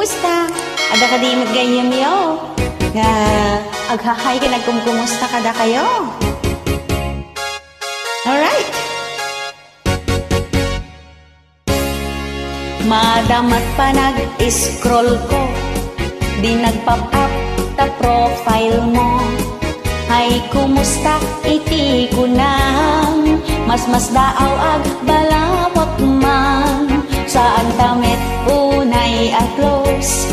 kumusta? Ada ka di magayam yo? Nga, aghahay ka nagkumkumusta kada kayo? Alright. Madamat pa nag-scroll ko, di nag-pop up ta profile mo. Ay kumusta iti ko nang mas daaw ag balawak man. Saan tamet unay a close,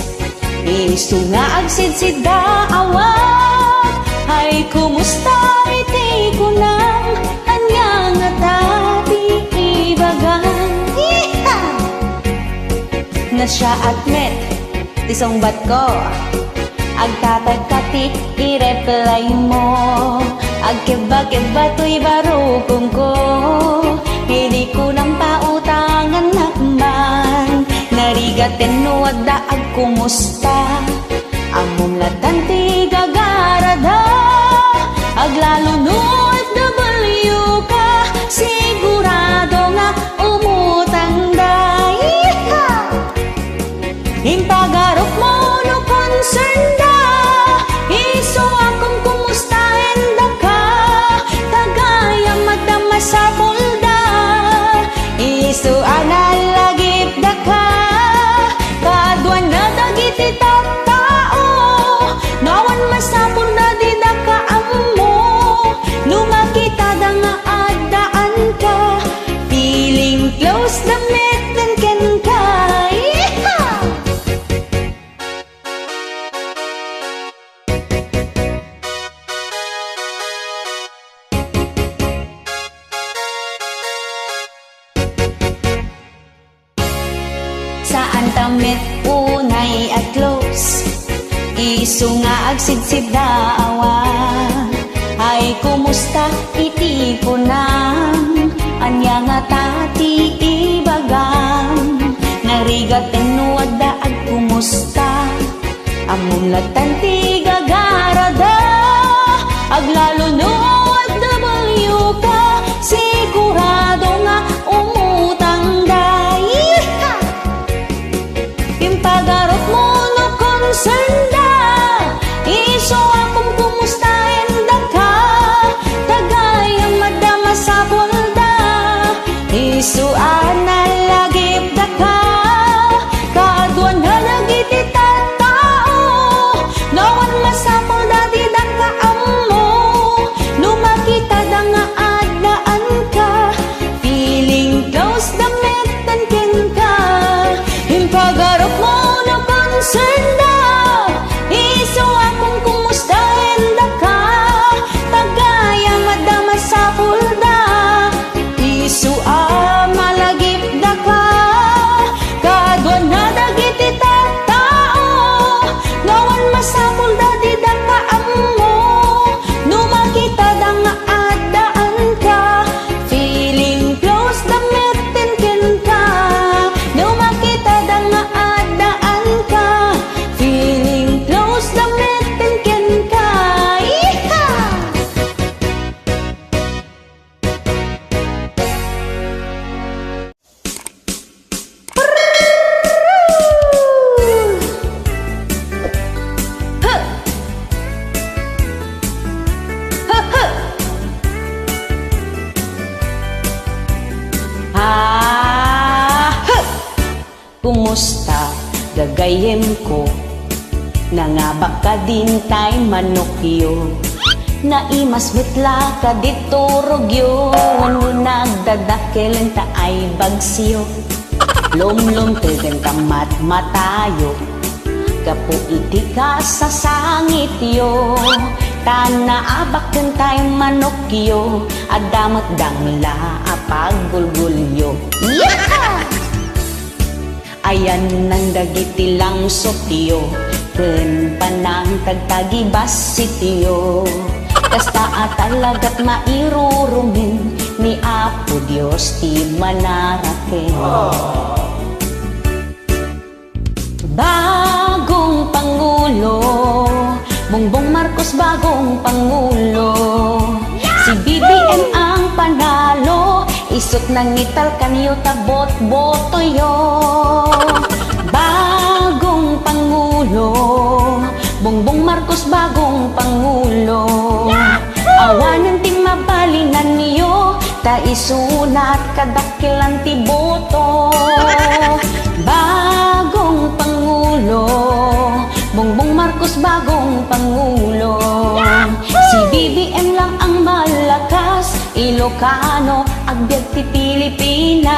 isu nga agsidsid daawat. Ay kumusta iti ko nang anya nga tati ibagan. Na siya at met tisong bat ko, agtatagkati i-reply mo. Agkeba-keba to'y barukong ko, hindi ko nang pautangan nakman. Narigaten no adda ag kumusta, among latan ti gagarada. Aglalo no FW ka, sigurado nga umutang dahi. Impagarok mo no concern da, iso akong kumustahin da ka. Kagaya madama sa pulda, iso analagip da ka. Kadwan na dagiti tattao, nawan masapul na di da ka amo. Numakita da nga adaan ka, feeling close na meten ken ka. Saan tamet unay at close, isu nga agsidsid daawa. Ay kumusta iti ko nang anya nga tati ibagam. Narigaten no adda ag kumusta, among latan ti gagarada. Aglalo no FW ka, sigurado nga umutang dahi. Impagarot mo no concern da, iso akong kumustahin da ka. Kagayang madama sa pulda, iso analagip da ka. Kadwan na nagiti tattao, nawan masapol da di da ka amo. Numakita da nga adaan ka, feeling close da metan ken ka. Impagarok mo no concern da, iso akong kumustahin da ka. Tagaya madama sa pulda, iso malagip da ka. Kadwan na dagiti tattao, nawan masapul da di da ka amo. Numakita da nga adaan ka, feeling close da metin ken ka. Numakita da nga adaan ka, feeling close da metin ken ka. Iha! Kumusta gagayem ko, nangabak ka din tay manokyo. Naimas mitla ka dito rogyo, wano nagdadakelen ta ay bagsyo. Lom-lom tegen kamat matayo, kapu iti ka sa sangit yo. Tanaabak din tay manokyo, adamat dangla apag gulgulyo. Yeah! Ayan nang dagiti lang sotyo, ken panang tagtagibas sityo. Kasta talaga't mairurumin ni Apo Dios ti manaraken. Bagong Pangulo, Bongbong Marcos bagong Pangulo. Si BBM ang panalo, isot nang ital kanyo tabot boto yo. Bagong ta isunat kadakilan ti boto. Bagong Pangulo, Bongbong Marcos bagong Pangulo. Si BBM lang ang malakas, Ilocano, agbyag ti Pilipinas.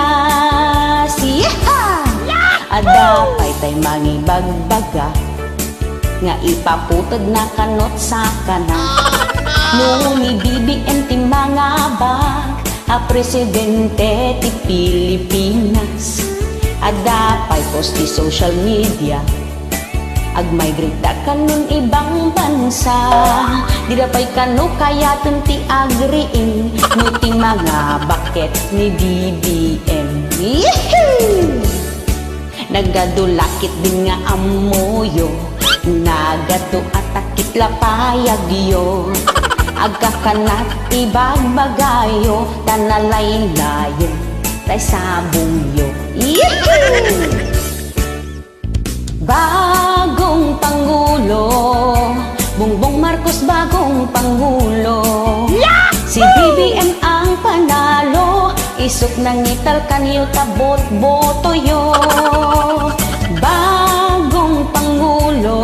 Yeeha! Adapay tay mangibagbaga, nga ipaputod na kanot sa kana. Nung ni BBM ti mga bag, a presidente ti Pilipinas. Adapay post ti social media, ag-migrate da kanon ibang bansa. Di dapay kano kaya ti agriin, no ti mga baket ni BBM. Yehey! Nagadulakit din nga amoyo, nagado atakit lapayagyo. Agkakanat ibagbagayo, tanalayin-layin tay sabungyo. Yehey! Bagong Pangulo, Bongbong Marcos bagong Pangulo. Si BBM ang panalo, isok nang ital kanyo tabot boto yo. Bagong Pangulo,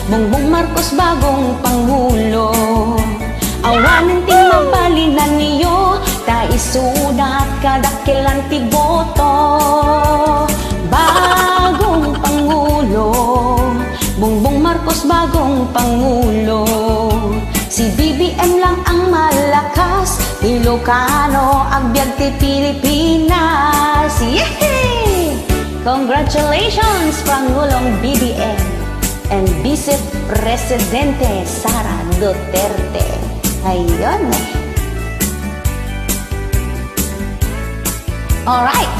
Bongbong Marcos bagong Pangulo. Awanan ti mabalinan niyo, ta isunat kadakilan ti boto. Bagong Pangulo, Bongbong Marcos bagong Pangulo. Si BBM lang ang malakas, Ilocano, agbyag ti Pilipinas. Yehey! Congratulations, Pangulong BBM and Vice Presidente Sara Duterte. Ayun. Alright.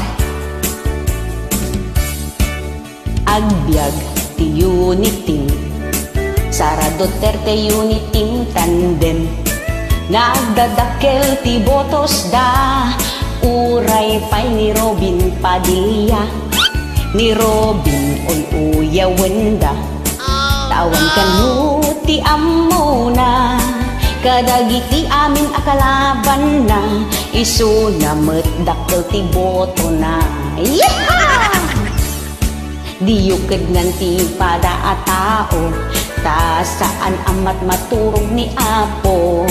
Agbyag ti unity, Sara Duterte unity tandem. Nagdadakel ti botos da, uray pay ni Robin Padilla. Ni Robin oy uyawenda, tawan kanu ti ammo na. Kadagiti amin akalaban na, isu na metdakkel ti boto na. Yeeha! Diyukid nganti pada atao, ta saan amat maturog ni Apo.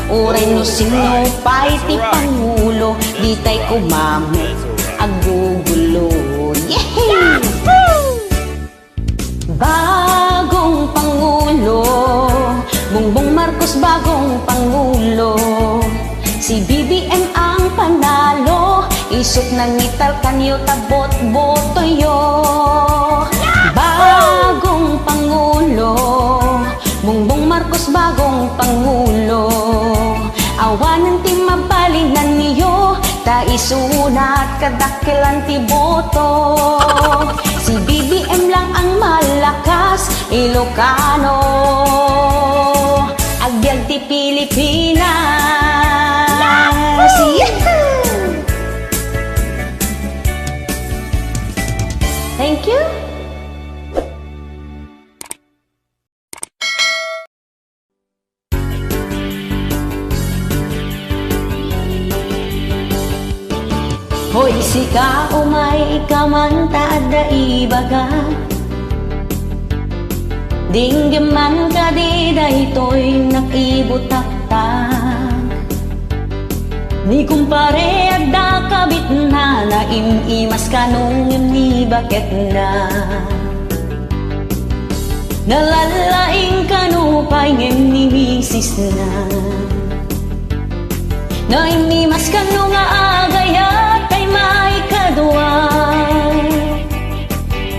Uray no sino pay ti Pangulo, di tay kumami agugulo. Yehey! Bagong Pangulo, Bongbong Marcos bagong Pangulo. Si BBM ang panalo, isok nang ital kanyo tabot boto yo. Bagong Pangulo, Bongbong Marcos bagong Pangulo. Awanan ti mabalinan niyo, ta isunat kadakilan ti boto. Si BBM lang ang malakas, Ilocano, agbyag ti Pilipinas. Yahoo! Thank you. Hoy sika umay kamanta da ibaga, dinggaman ka di da ito'y nakibutak-tak. Ni kumpare adda kabit na naimimas kanong ni bakit na. Nalalaing kanupay ngem ni misis na. Naimimas kano nga agayat kay may kadwa.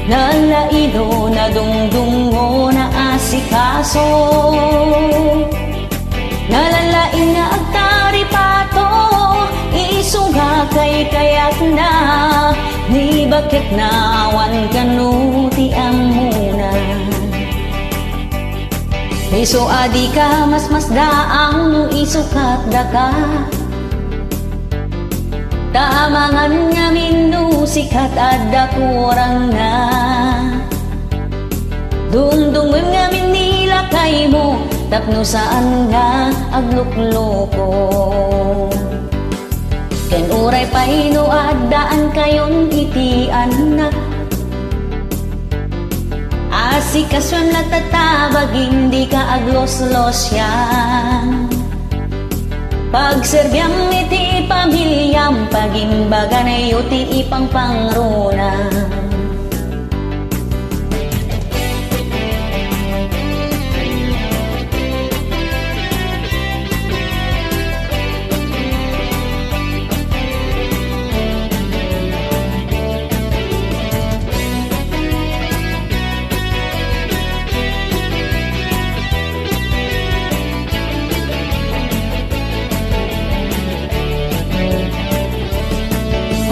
Nalaido na dungdungo na asikaso. Nalalaing na agtari pato, isuga kay kayat na. Ni bakit nawan kanu ti amuna. Iso adi ka mas daang no isukat da ka. Tamangan nga minu sikat adda kurang na. Dumdumem nga minila kay mo, tapno saan nga aglukloko. Ken uray pahino adaan kayon itian na. Asikasyon na tatabag, hindi ka aglos-los yan. Pagserbyang iti pamilyam, pagimbaga na yuti ipang pangruna.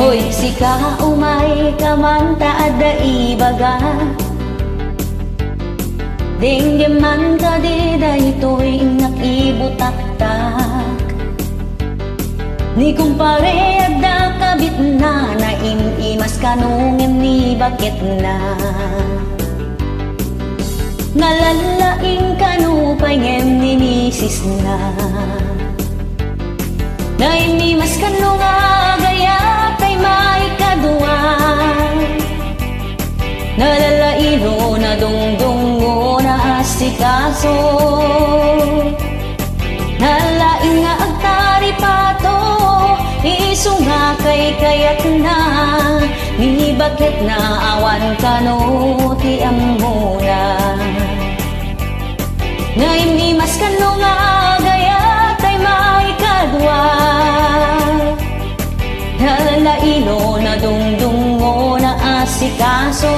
Hoy, sika umay kamanta ada ibaga. Dingdiman ka di daytoy nakibutak-tak. Ni kumpare ada kabit na naimimas kanungin ni bakit na. Nalalaing kanupay ngem ni misis na. Naimimas kanunga gaya kay may kadua. Nalalaino na dungdungo na asikaso. Nalaing nga agtari pato, iso nga kay kayat na. Ni bakit na awan kano ti amuna. Naimimas kano nga gaya kay may kadua. Nalalaino na dungdungo na asikaso.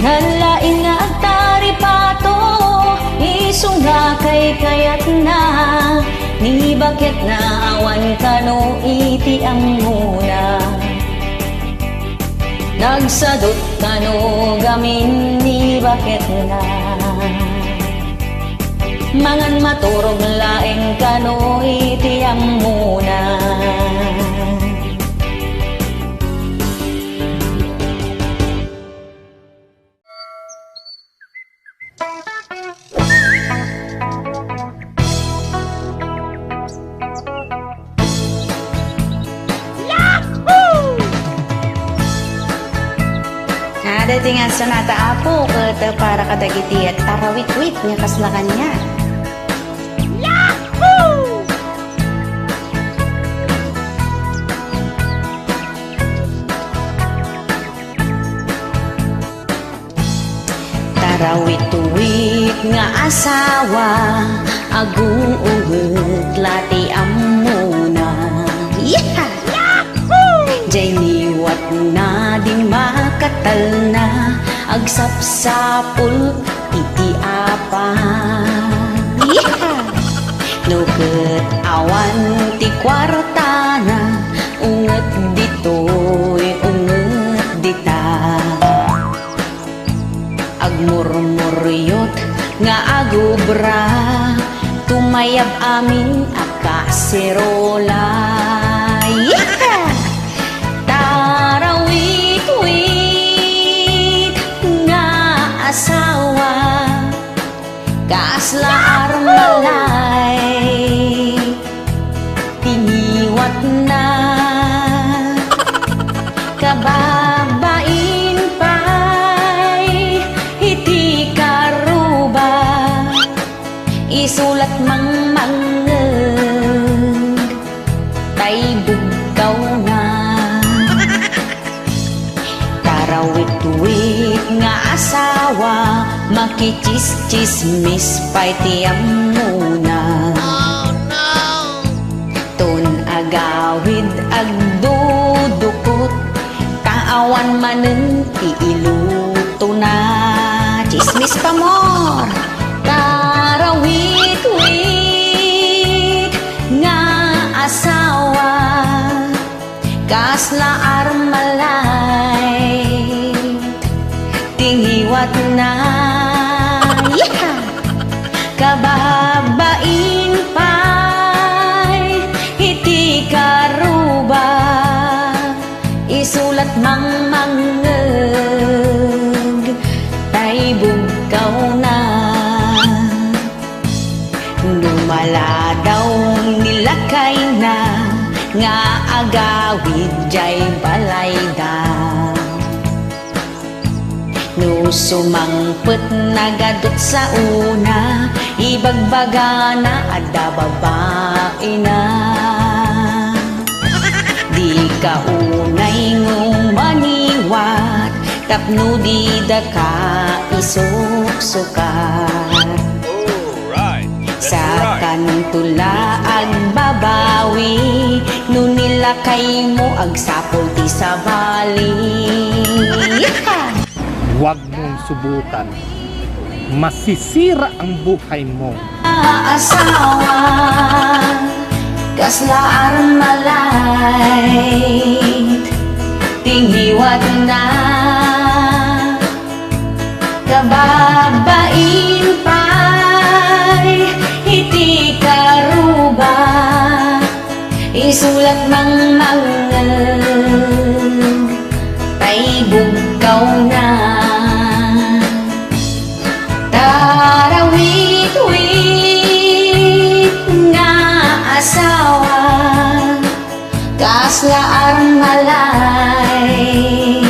Nalaing nga agtari pato, iso nga kay kayat na. Ni bakit na awan kano iti amuna. Nagsadot kano gamin ni bakit na. Mangan maturog laeng kano iti amuna. Dati nga sonata apo kata para kadagiti at tarawit-wit nga kaslakan niya. Yahoo! Tarawit-wit nga asawa, aguungot lati amuna. Yeah! Jay niwat na di makatal na, agsapsapul iti apa. Yeah! Nuket awan ti kwarta na, unget ditoy unget dita. Agmurmuryot nga agubra, tumayab amin akaserola. Yeah! Tarawit-wit nga asawa, kaasla armalay, tiniwat na kababain pa'y iti karuba, isulat mangmangeg tay bugkaw na. Tarawit-wit nga asawa, makichismis pa'y tiyam muna. Oh no! Tun agawid agdudukot, kaawan manen ti iluto na. Chismis pa more! Tarawit-wit nga asawa, kasla armalay, tingiwat na. Yeah! Kababain pa'y iti karuba, isulat mangmangeg tay bugkaw na. Lumala daw nilakay na nga agawid jay balayda. No sumangpet nagadot sa una, ibagbaga na adda babae na. Di ka unay ngumaniwat, tapno di da ka isuksukat. Sa kantula ag babawi, no nilakay mo ag sapol ti sa bali. Huwag mong subukan. Masisira ang buhay mo. Asawa, kaslaan malay, tinghiwat na, kababain pa'y iti karuba, isulat mang mangal, tay bugaw na. Tarawit-wit nga asawa, kaslaan malay,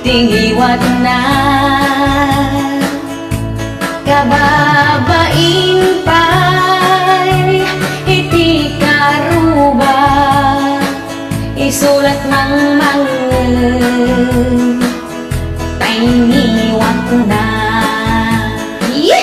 tinghiwat na, kababain pa'y iti karuba, isulat mang mangal, tinghiwat na. Yeah!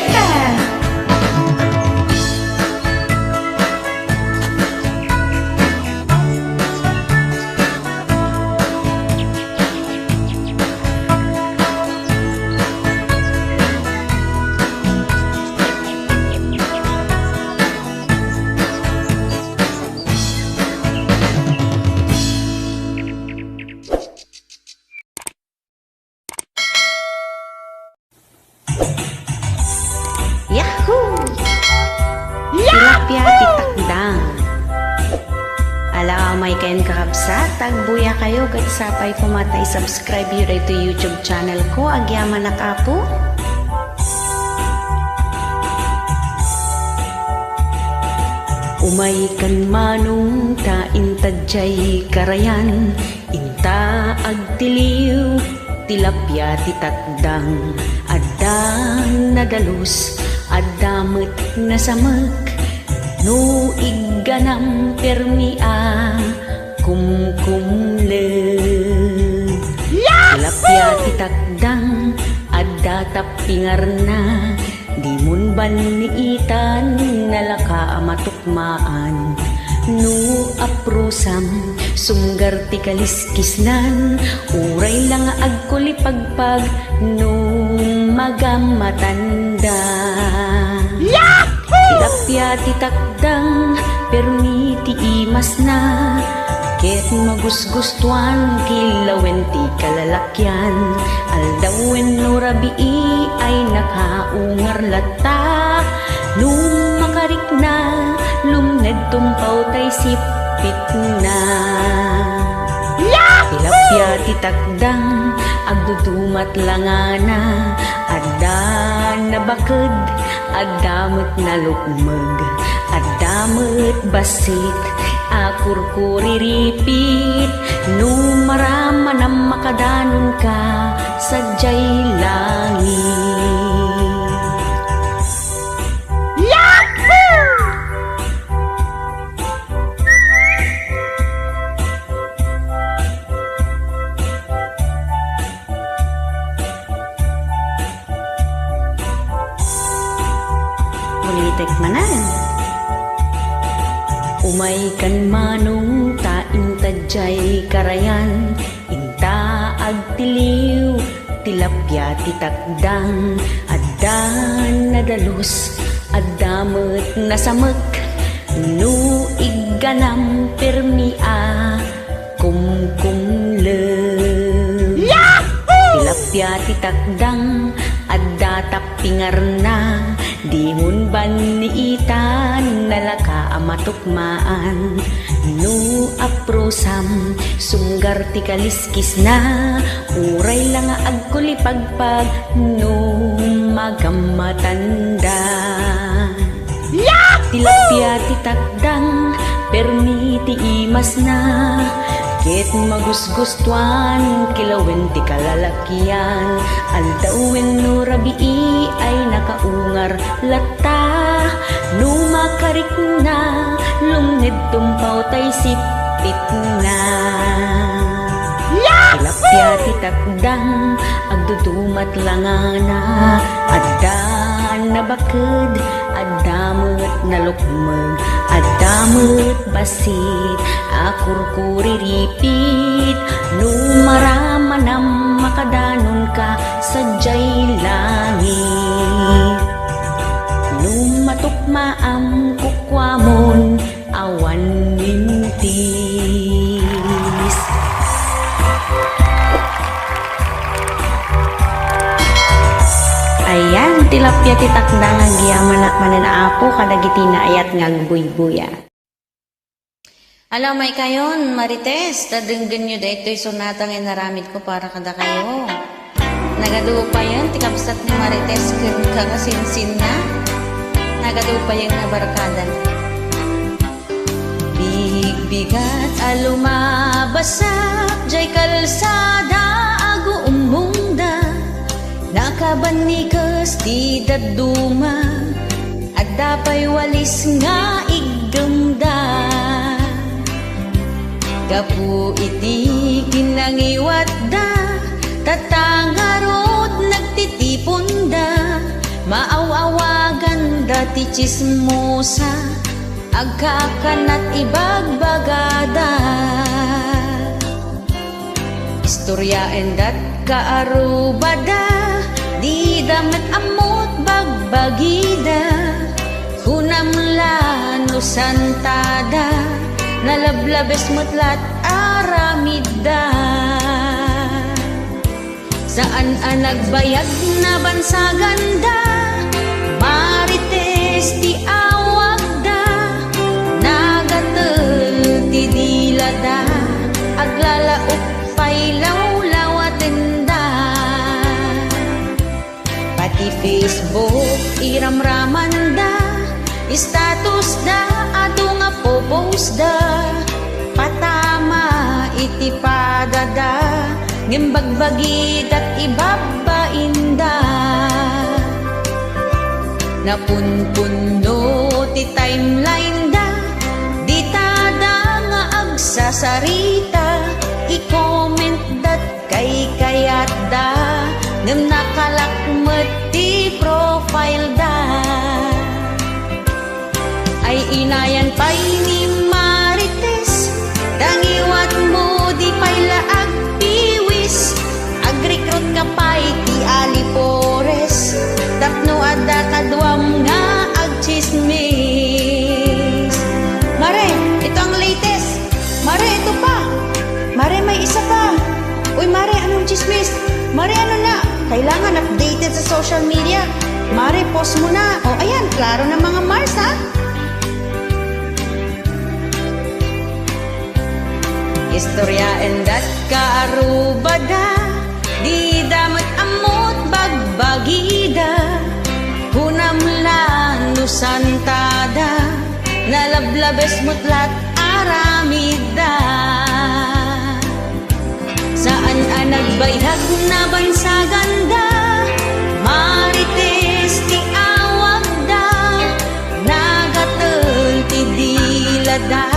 Yahoo! Tilapia titakdang. Ala may kayon kakabsat, tagbuya kayo kat sapay pumatay subscribe yun ito YouTube channel ko, agyaman na kapo. Umay kan manong ta intadjay karayan, inta agtiliw, tilapia titakdang, adda nadalus, adamot na samak, no igganam permia, kumkumleg. Tilapia titakdang, adda tapingar na, di mun baniitan, nalaka matukmaan. No aprosam, sunggar ti kaliskisnan, uray lang agkulipagpag, no magamatanda. Tilapia titakdang, permiti imas na, ket magusgustuan, kilawen ti kalalakyan, aldawen no rabii ay nakaungar lata, no makarik na, lumned tumpaw tay sipit na. Tilapia titakdang, agdudumat langana, adda nabaked, adamot na lukmeg, adamot basit, akurkuriripit, no maraman ang makadanon ka, sadyay langit. Ulitek manan. Umay kan manong ta intadjay karayan, inta agtiliw, tilapia titakdang, adda nadalus, adamot na samek, no igganam permia, kumkumleg. Tilapia titakdang, adda tapingar na, di mun baniitan, nalaka amatukmaan. No aprosam, sunggar ti kaliskis na, uray lang agkulipagpag, no magamatanda. Tilapia ti takdang permiti imas na ket magusgustuan kilawin ti kalalakian aldawin no rabii ay nakaungar lata numakarik na lumned tumpaw tay sipit na tilapia ti takdang agdudumat langana addan na baked adamot na lukmeg adamot basit akurkuriripit numaramanam makadanon ka sadyay langit numatukmaam kukwamon awan mintis. Ayan, tilapia ti takdang agyaman at mananaapo kadagiti na ayat ngagbuy-buya. Alam may kayon, Marites, tadenggan nyo da ito'y sonatang inaramid ko para kada kayo. Nagaduo pa yan, tikapsat ni Marites kung kakasinsin na. Nagaduo pa yan na barkadan. Big-bigat alumabasak, jay kalsada ago umungda. Nakabanikas ti daduma at dapay walis nga igdumda kapu iti kinangiwat da tatangarot nagtitipon da maawawagan da ti chismosa agkakanat ibagbagada istorya endat kaarubada di damat amot bagbagida hunamla no santada nalablabes mutlat aramida saan ang nagbayag na bansaganda Marites ti awag da nagatel ti dilada aglalaok pailawlawaten da pati Facebook iramraman da status da ado nga popost da patama iti padada ngimbagbagi kat ibabain da napunpuno ti timeline da di tada nga agsasarita i-comment dat kay kayat da ngem nakalakmet ti profile da ay inayan pay ni Marites dangiwat mo di pay laag piwis agrikrot ka pay ti alipores tapno adda kadwam nga agchismis Mare, ito ang latest Mare, ito pa Mare, may isa pa uy Mare, anong chismis? Mare, ano na? Kailangan updated sa social media Mare, post mo na o ayan, klaro na mga Mars ha istorya endat kaarubada di damat amot bagbagida hunamlan no santada nalablabes mutlat aramida saan ang nagbayhag na bansaganda Marites ti awag da nagatel ti dilada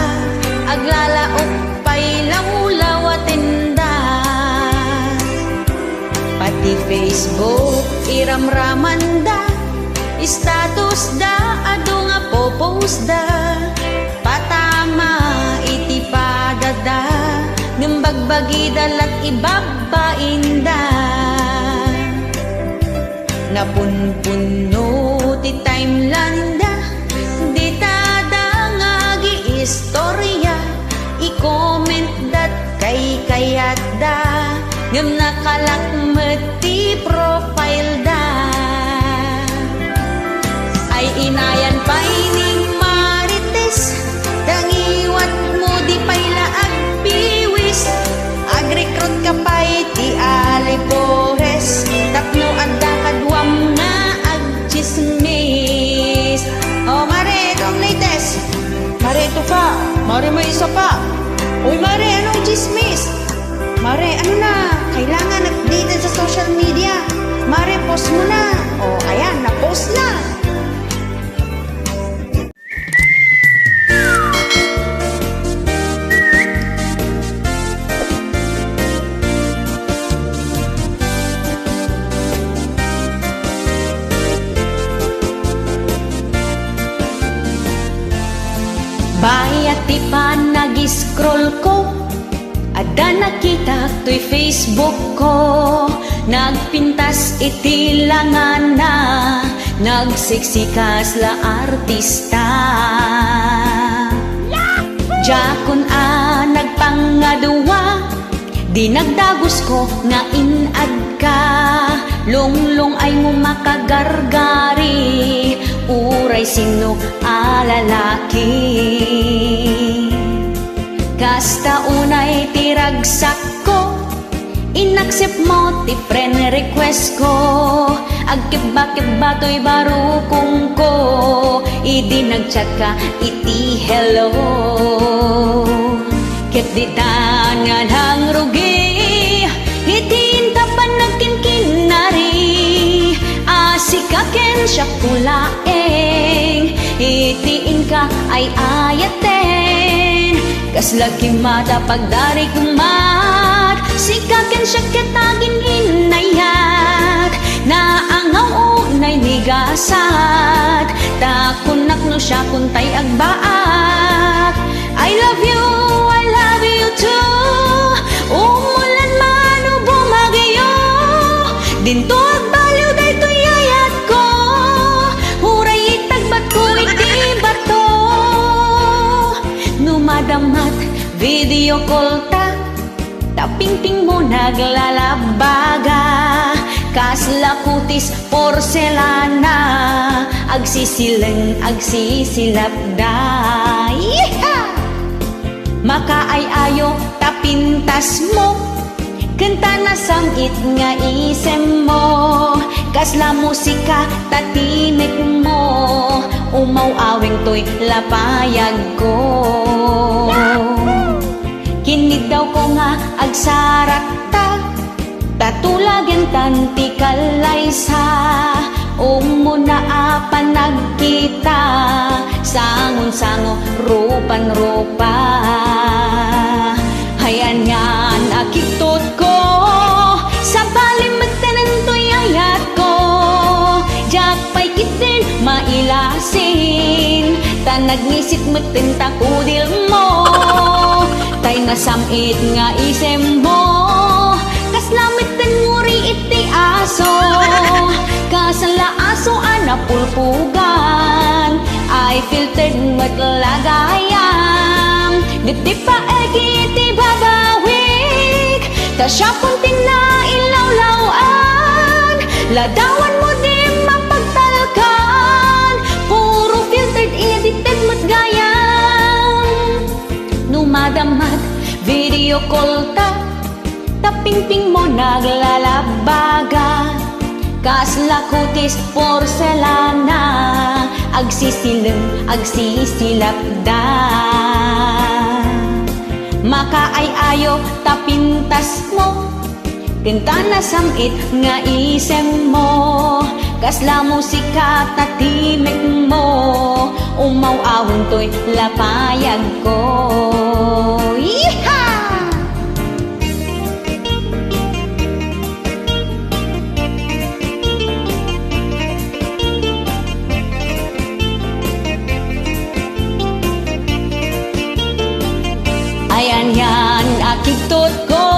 aglalaok pailawlawaten da pati Facebook iramraman da status da ado nga popost da patama iti padada ngimbagbagi dalat ibabain da napunpuno ti timeline da di tada nga gi-istorya i-comment dat kay kayat da ngem nakalakmet ti profile da ay inayan pay ni Marites dangiwat mo di pay laag piwis agrikrot ka pay ti alipores tapno adda kadwam nga agchismis o Mare, itong pa. Mare, may isa pa. Uy, Mare, anong chismis? Mare, ano na? Kailangan updated sa social media. Mare, post mo na. O, ayan, na-post na. Bayat ti pa nag-scroll ko, ada nakita to'y Facebook ko. Nagpintas iti langan na, nagsiksikas la artista. Jakon nagpangadwa, di nagdagos ko nga inad ka. Lunglong ay mo makagargari, uray sino alalaki. Kasta unay tiragsak ko, inaccept mo ti friend request ko. Agkiba-kiba to'y barukong ko, idi nagchat ka iti hello. Ket di tangan hang rugi, itiin tapan nagkinkinari. Asikaken siya kulaeng, itiin ka ay ayaten. Kaslagi mata pagdari kumat, sikaken siya ketagin inayat. Naangaw unay nigasat, takunak no siya kuntay agbaat. I love you too, umulan man o bumagyo. Dinto agbaliw dayto yayat ko, huray itagbat ko iti bato. Numadamat video call ta, tapingping mo naglalabaga. Kasla kutis porselana, agsisilang agsisilapda. Yeeha! Makaay-ayo tapintas mo, kanta na samit nga isem mo. Kasla musika tatinik mo, umaw-awing to'y lapayag ko. Kinid daw ko nga agsarat ta, tatulagyan tanti kalaysa. Umuna apan nagkita, sangon-sango rupan-rupa. Hayan yan akitot ko, sa balimag tanan to'y ayat ko. Jakpay kitin mailasin, tanagnisit matin takudil mo. Tay nasamit nga isem mo, kaslamit tan nguri iti aso. Kasala aso anapulpugan, ay filtered matlagayam. Diti pa egi iti babawik, ta siya puntin na ilawlawan. Ladawan mo di mapagtalkan, puro filtered edited matgayam. Numadamat video call ta, tapingping mo naglalabaga. Kasla kutis porselana, agsisilang agsisilapda. Makaay-ayo tapintas mo, kanta na samit nga isem mo. Kasla musika tatimek mo, umaw-awon to'y lapayag ko. Yeeha! Ayan yan akitot ko,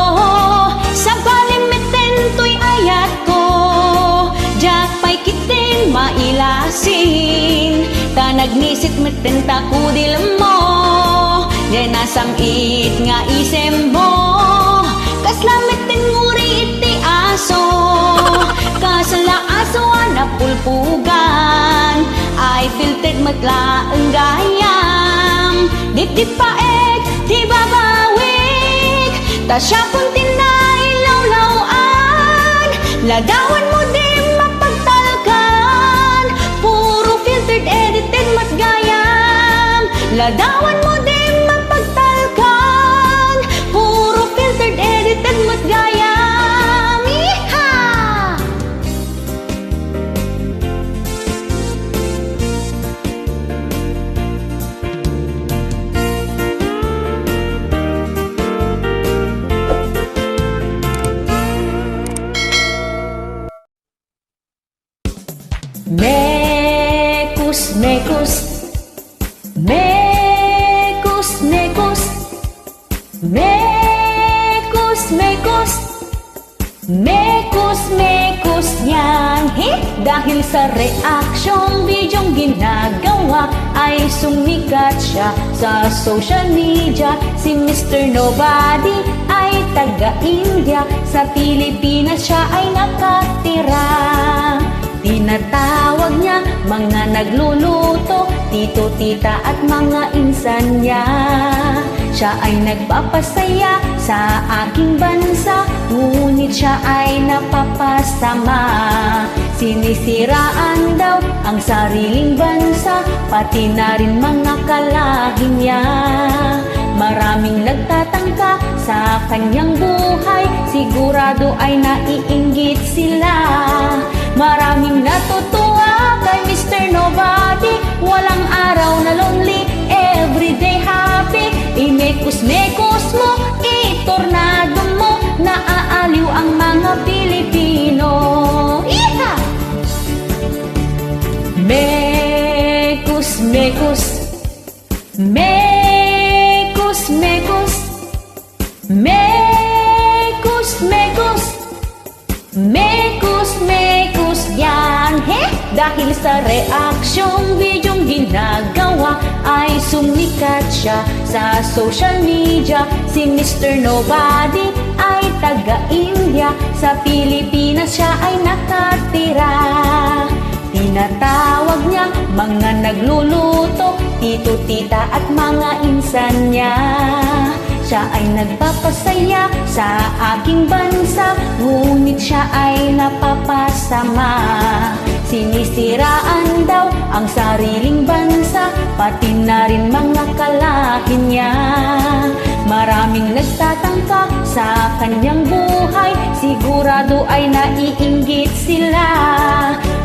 sa balimiten to'y ayat ko. Jakpay kitin mailasin, tanagnisit meten takudil mo. Yan nasamit nga isem mo, kaslamiten nguri iti aso. Kasala aso anapulpugan, ay filtered matlaang gayam. Diti paeg di babawik, ta siya puntin na ilawlawan. Ladawan mo di mapagtalkan, puro filtered edited matgayam. Ladawan mo di mekos, mekos, mekos, mekos, mekos, mekos, mekos yan, dahil sa reaksyong bidyong ginagawa ay sumikat siya sa social media. Si Mr. Nobody ay taga-India, sa Pilipinas siya ay nakatira. Tinatawag niya mga nagluluto, tito, tita at mga insan niya. Siya ay nagpapasaya sa aking bansa, ngunit siya ay napapasama. Sinisiraan daw ang sariling bansa, pati na rin mga kalahi niya. Maraming nagtatangka sa kanyang buhay, sigurado ay naiinggit sila. Maraming natutuwa kay Mr. Nobody, walang araw na lonely, everyday happy. Imekos-mekos mo, itornado mo, naaaliw ang mga Pilipino. Iha! Mekos, mekos, mekos, mekos, mekos, mekos, mekos, mekos yan, dahil sa reaksyong bidyong ginagawa ay sumikat siya sa social media. Si Mr. Nobody ay taga-India, sa Pilipinas siya ay nakatira. Tinatawag niya mga nagluluto, tito, tita at mga insan niya. Siya ay nagpapasaya sa aking bansa, ngunit siya ay napapasama. Sinisiraan daw ang sariling bansa, pati na rin mga kalahi niya. Maraming nagtatangka sa kanyang buhay, sigurado ay naiinggit sila.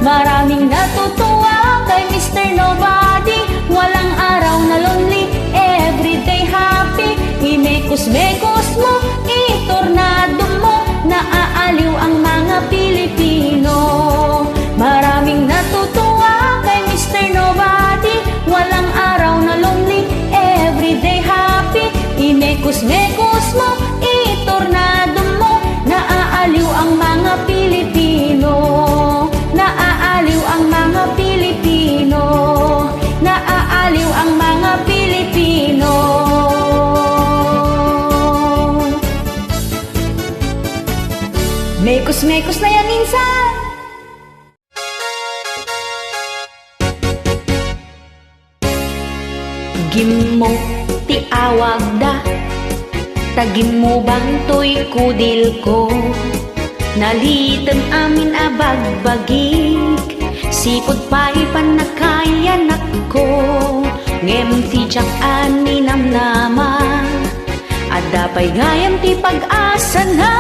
Maraming natutuwa kay Mr. Nobody, walang araw na lonely, everyday happy. Imekos-mekos mo, itornado mo, naaaliw ang mga Pilipino. Maraming natutuwa kay Mr. Nobody, walang araw na lonely, everyday happy. Imekos-mekos mo, itornado mo, naaaliw ang mga Pilipino. Naaaliw ang mga Pilipino. Naaaliw ang mga Pilipino. Mekos-mekos na yan insan. Gimmo ti awag da, tagim mo bang to'y kudil ko. Nalitan amin abagbagig, sipod pa'y panakayanak ko. Ngem ti jak ani namnama, adapay gayam ti pag-asa na.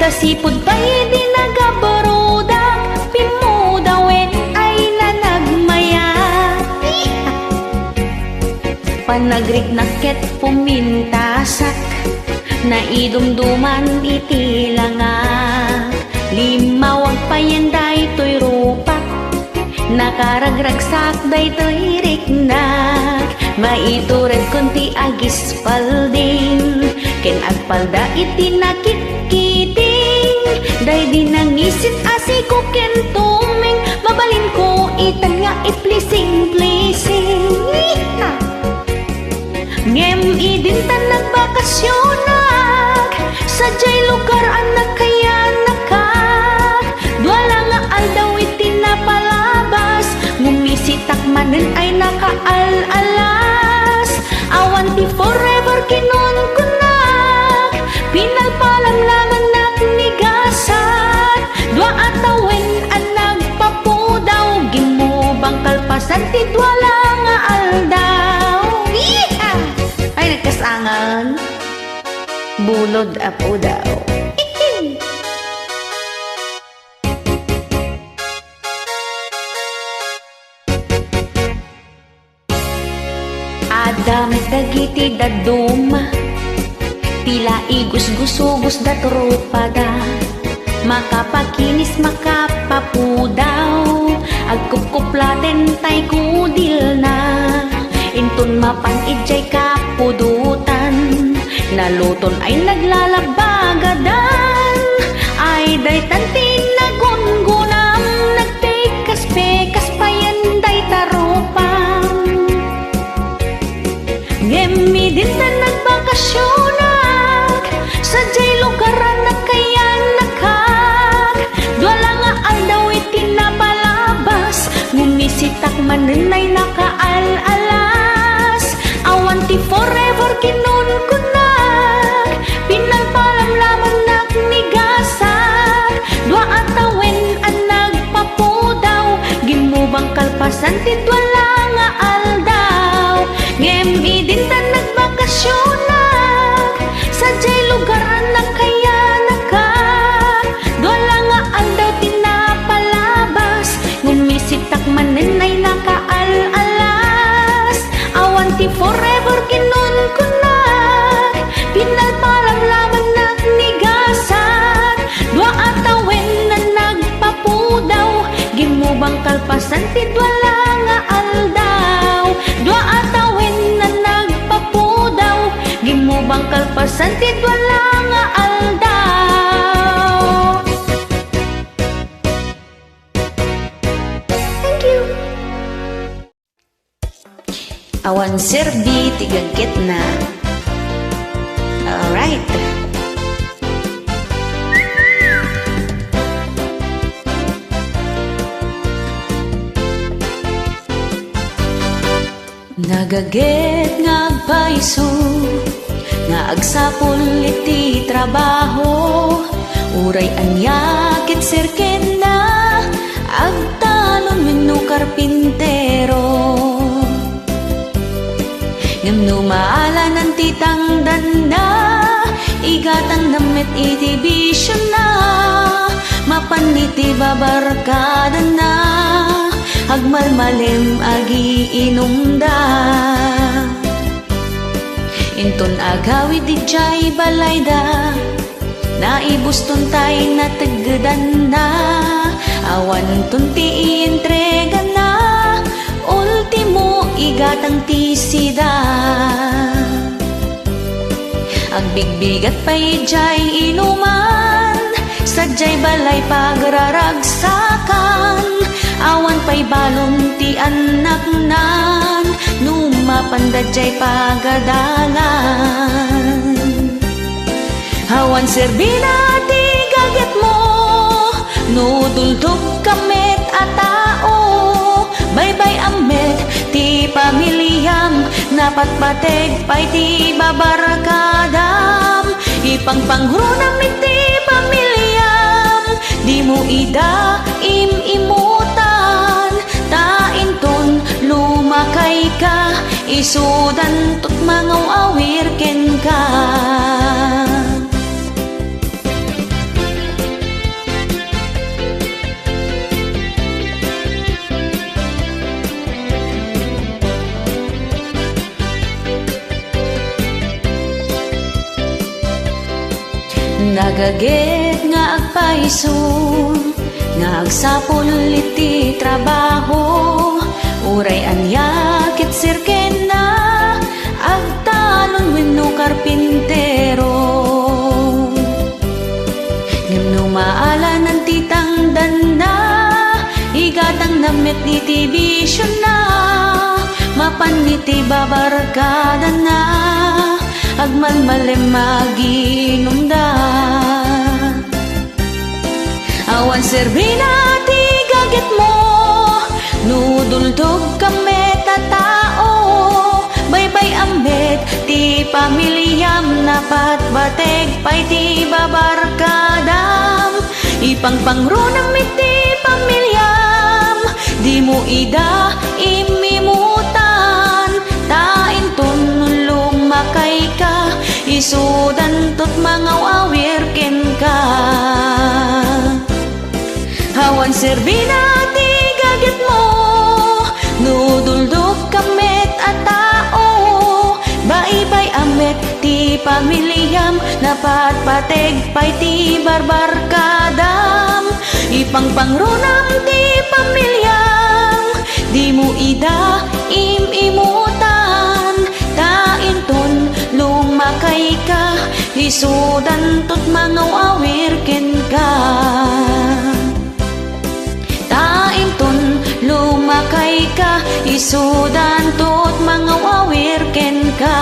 Tasipod pa'y di nagabarudak, pimudawin ay nanagmaya. Panagrik na ket pumintasak, naidumduman itilangak. Limawag pa yan daytoy rupak, nakaragragsak daytoy riknak. Maitured kunti agis palding, ken agpalda iti nakitkiting. Day di nangisit asiko ken tuming, mabalin ko itan nga iplising-plising. Ngem idintan nagbakasyonak, sadyay lugar anak kaya nakak. Dwala nga aldaw iti napalabas, ngumisitak manen ay nakaalas. Awan ti forever kinon kunak, pinalpalam lamang naknigasan. Dwa atawen ang nagpapudaw, gimubang kalpasan ti dwala nga aldaw. Ay nagkasangan, bulod apo daw. Adamet dagiti daduma, tila igus-gusugos da trupada. Makapakinis makapapudaw, Agkukuplaten tay kudil na, inton mapan ijay kapudutan, naluton ay naglalabagadan, ay day tantin nagungunam, nagpekas-pekas payanday tarupang. Ngemi din na nagbakasyonak, sa jay lugaran na kaya nakag, dwala nga aldaw iti napalabas, ngumisitak manenay nakaalas, awanti forever kinunkunak, pinalpalam laman nagnigasak, dua atawen ang nagpapudaw, gimubang kalpasan titwala nga aldaw. Ngemi din ta nagbakasyonak, sa jay lugaran na kaya nakag, dwala nga aldaw tinapalabas, ngumisitak manenay nakaalas, awanti forever kinunkunak, pinalpalam laman nagnigasan, dua atawen na nagpapudaw, gimubang kalpasan tidwala nga aldaw, dua atawen na nagpapudaw, gimubang kalpasan tidwala nga aldaw. Thank you. Awan serbi tigagit na. Alright. Nagaget nga agpaiso, nga agsapol iti trabaho, uray anyakit sirken na, agtalon wenno karpintero. Ngem numaala ng titang danda, igatang namet iti bisyo na, mapan iti babarkada na, agmalmalem agi inumda. Inton agawid di jay balayda, naibuston tay na tegedan na, awan tunti entrega na, ultimo igatang tisida. Agbigbigat pa'y jay inuman, sadyay balay pagraragsakan, awan pa'y balon ti anak nan, numapandadjay pagadalan. Awan serbina ti gaget mo, nuduldog kamet a tao, baybay amet ti pamilyam, napatbateg pa'y ti babarakadam, ipangpangrunam iti pamilyam, di mo ida imutan, tainton lumakay ka, isudan tot mangaw awir ken ka. Nagaget nga agpaiso, nga agsapol iti trabaho, uray anyakit sirken na, agtalon wenno karpintero. Ngem numaala ng titang danda, igatang namet iti bisyo na, mapan iti babarkada na, agmalmalem maginumda. Awan serbina ti gaget mo, nuduldog kamet a tao, baybay ambet ti pamilyam, napatbateg pa'y ti babarkadam, ipangpangrunam iti pamilyam, di mo ida imimutan, tainton lumakay ka, isudan tot mangaw awir ken ka. Awan serbina ti gaget mo, nuduldog kamet a tao, baybay amet ti pamilyam, napatpateg pa'y ti barbarkadam, pangpangrunam ti pamilyang di mo ida imutan tainton lumakay ka isudan tot mangawawir ken ka tainton lumakay ka isudan tot mangawawir ken ka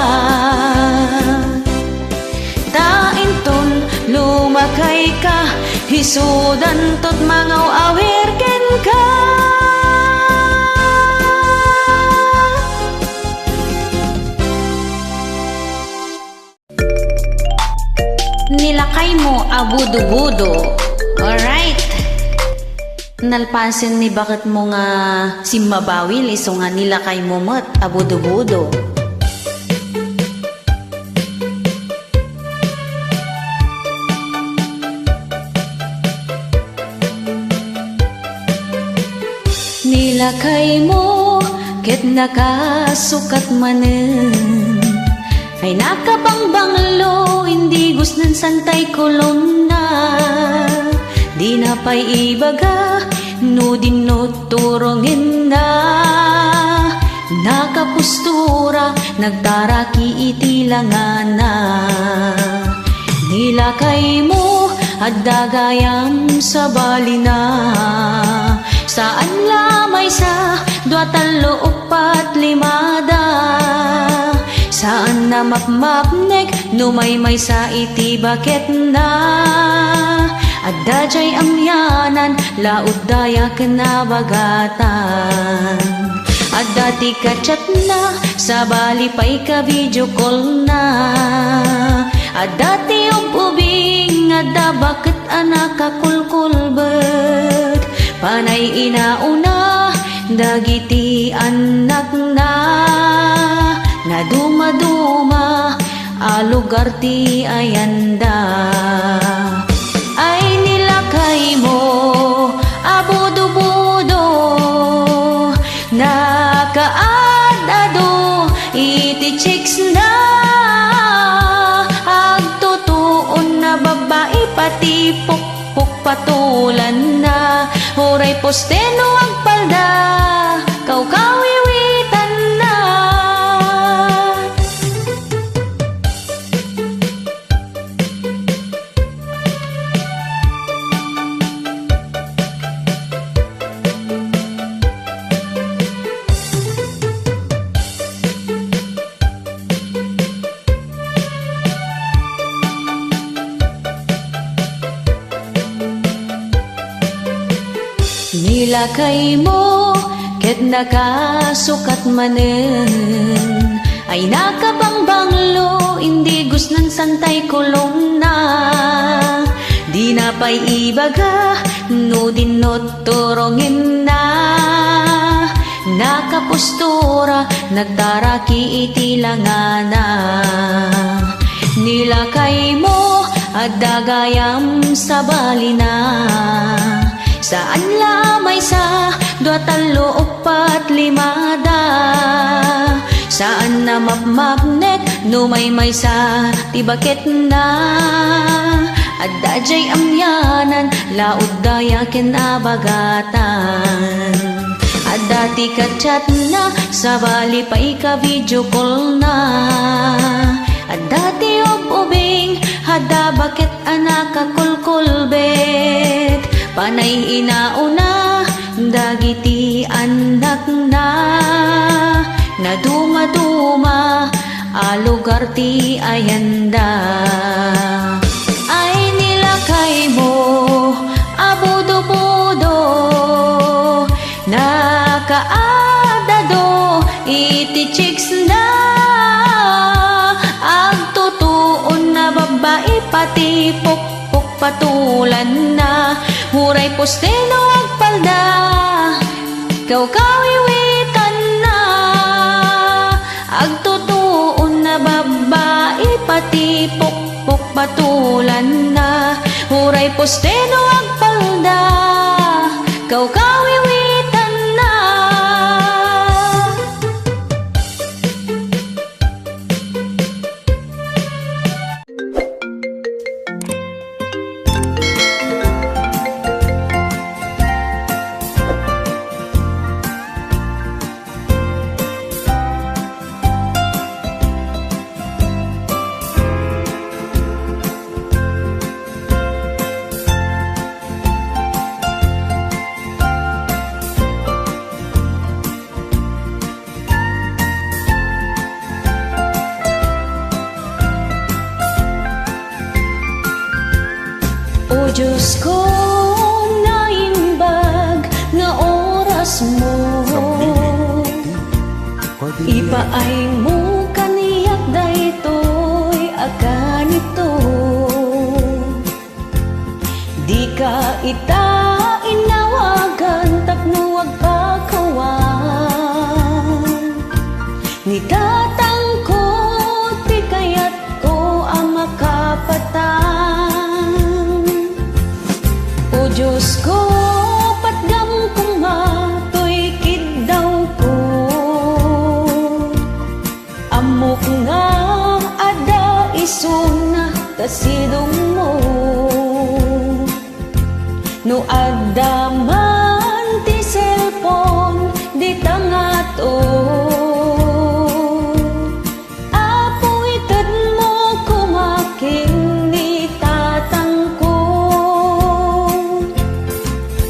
tainton lumakay ka hisudan tot mangawawir ken ka nilakay mo abudo-budo. Alright. Nalpasin ni bakit mo nga simbabawil iso nga nilakay mo mat abudo-budo. Nilakay mo ket nakasukat manen ay nakapangbanglo hindi gusnan santay kolon na di na pa'y ibaga no din no turongin na nakapustura nagtaraki itilangan na nilakay mo at dagayam sa balina saan lamay sa duatalo upat limada saan na mapmapnek numaymay sa iti baket na adda jay amyanan laud daya kinabagatan adda ti kachat na sa bali pa'y ka video call na adda ti ubing adda bakit anak kakulkulbet panay inauna dagiti anak na na duma-duma alugar ti ayanda ay nilakay mo abudo-budo nakaadado iti chicks na agtutuon na babae pati pukpuk patulan na huray posteno ang palda kaw-kawiwitan na nilakay mo ket nakasukat manen ay nakapangbanglo hindi gusnan santay kolong na di na pa'y ibaga no din no turongin na nakapustura nagtaraki itilangan na nilakay mo at dagayam sa balina saan lamay sa duatalo upat limada saan na mapmapnek numaymay sa tibaket na adda jay amyanan laud daya kinabagatan adda ti kachat na sa bali pa'y ka video call na adda ti ubing adda bakit anak kakulkulbet panay inauna dagiti anak na na duma-duma alugar ti ayanda ay nilakay mo abudo-budo nakaadado iti chicks na agtutuon na babae pati pukpuk patulan na huray posteno agpalda kaw-kawiwitan na agtutuon na babae pati pukpuk patulan na huray posteno agpalda kaw-kawiwitan na O Diyos ko, naimbag nga oras mo, ipaay mo kaniyak daytoy akan ito. Di ka ita inawagan tapno wag pakawan, ni tatang ko ti kayat ko ang makapatan. O Diyos ko, patgam kong matoy kiddaw ko, amok nga ada isuna kasidong mo. No adda man ti cellphone di tangato, apo ited mo kumaking ni tatang ko.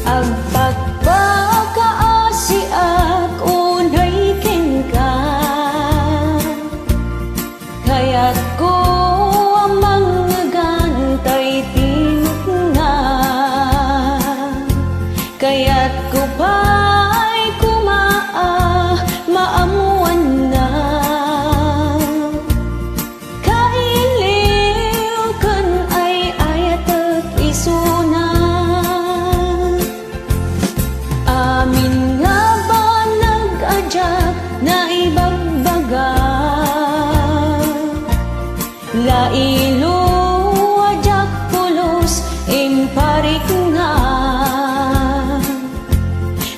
Agpagpakaasi ak unay ken ka, kaya't ko ang manggagantay tinuk nga, kaya't ko pa'y kumaa maamuan na. Kailiw kan ay ayat at isuna, amin nga ba nag-adyak na ibagbaga, lailo adyak pulos imparik nga.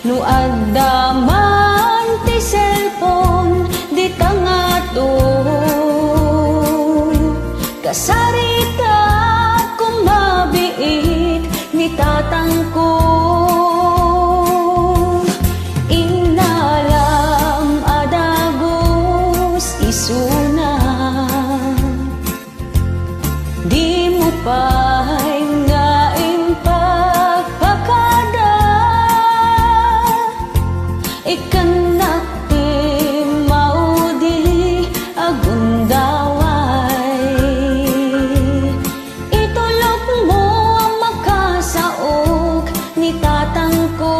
No adda man ti cellphone di tangato, kasarita kung mabiit ni tatang ko. Inalam adagos isuna, di mo pa'y nga impagpakada, ikanak ti maudi agundaway. Itulok mo ang makasaok ni tatang ko.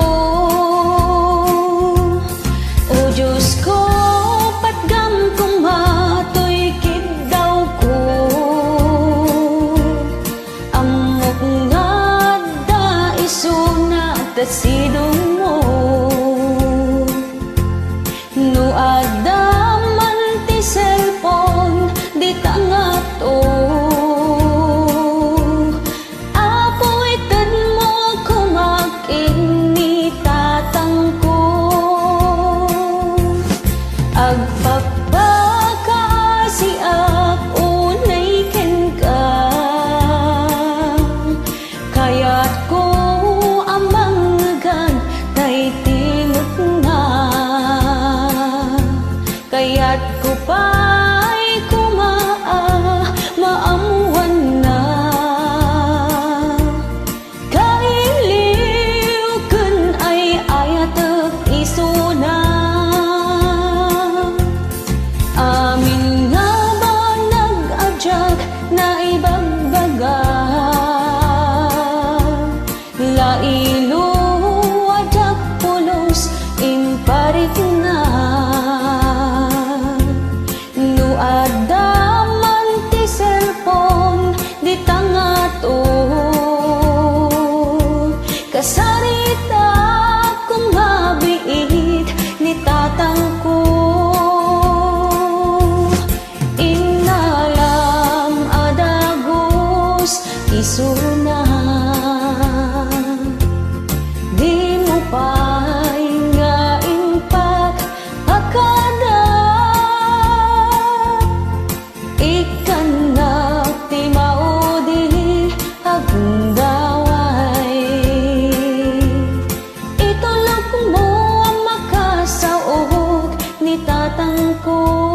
O Diyos ko, patgam kong matoy kiddaw ko, amok nga da isuna tasidong mo. No adda man ti cellphone di tangato, apo ited mo kumaking ni tatang ko. Agpagpakaasi ak unay ken ka, kaya't ko ang manggagantay tinuk nga, kaya't ko pa'y kumaa maamuan na. Kailiw kun ay ayat at isuna, amin nga ba nag-adyak na ibagbaga, lailo adyak pulos imparik nga. No adda man ti cellphone di tangato, kasarita kung mabiit ni tatang ko. Inalam adagos isuna, di mo pa'y nga impagpakada, ikanak ti maudi agundaway. Itulok mo ang makasaok ni tatang ko.